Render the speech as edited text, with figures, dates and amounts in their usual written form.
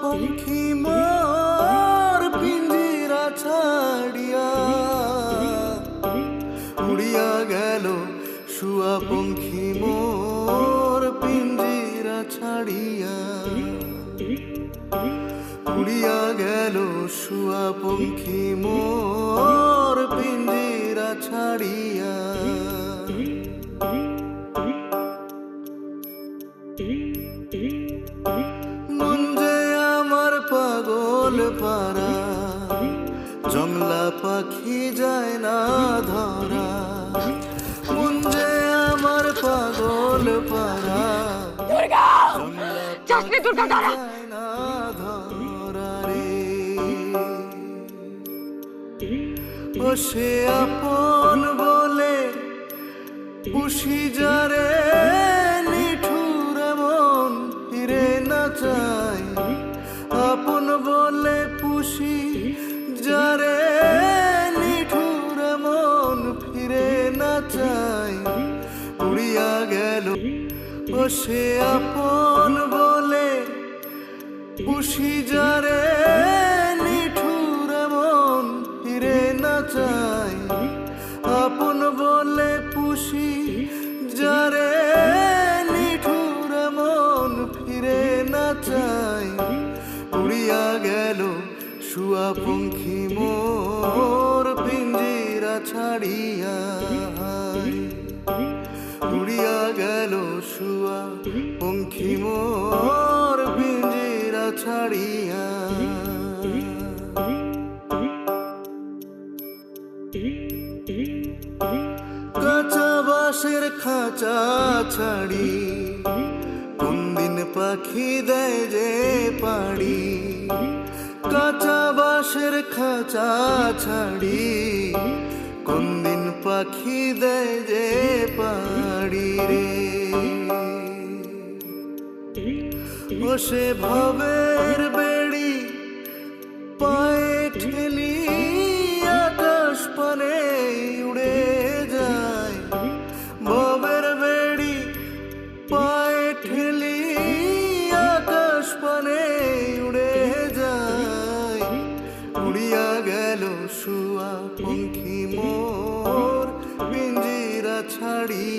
পঙ্খী মোর পিঞ্জিরা ছাড়িয়া উড়িয়া গেল শুয়া পঙ্খী মোর পিঞ্জিরা ছাড়িয়া উড়িয়া গেল শুয়া পঙ্খী মোর পিঞ্জিরা ছাড়িয়া মন যে আমার পাগল পারা জংলা পাখি যায় না ধরা মন যে আমার পাগল পারা জংলা যায় না ধরা রে ও সে আপন বলে পুষি যারে নিঠুর মন ফিরে না চাই আপন বলে পুষি যারে নিঠুর মন ফিরে না চাই উড়িয়া গেল ও সে আপন বলে পুষি যারে নিঠুর মন ফিরে না চাই আপন বলে পুষি যারে নিঠুর মন ফিরে না চাই উড়িয়া গেল শুয়া পঙ্খী মোর পিঞ্জিরা ছাড়িয়া উড়িয়া গেল শুয়া পঙ্খী মোর পিঞ্জিরা ছাড়িয়া কাঁচা বাঁশের খাঁচা ছাড়ি কোন দিন পাখি দেয় যে পাড়ি কাঁচা বাঁশের খাঁচা ছাড়ি কোন দিন পাখি দেয় যে পাড়ি রে ও সে ভবের বেড়ি পায়ে ঠেলি আকাশ পানে উড়ে যায় ভবের বেড়ি পায়ে ঠেলি আকাশ পানে উড়ে যায় উড়িয়া গেল শুয়া পঙ্খী মোর পিঞ্জিরা ছাড়ি।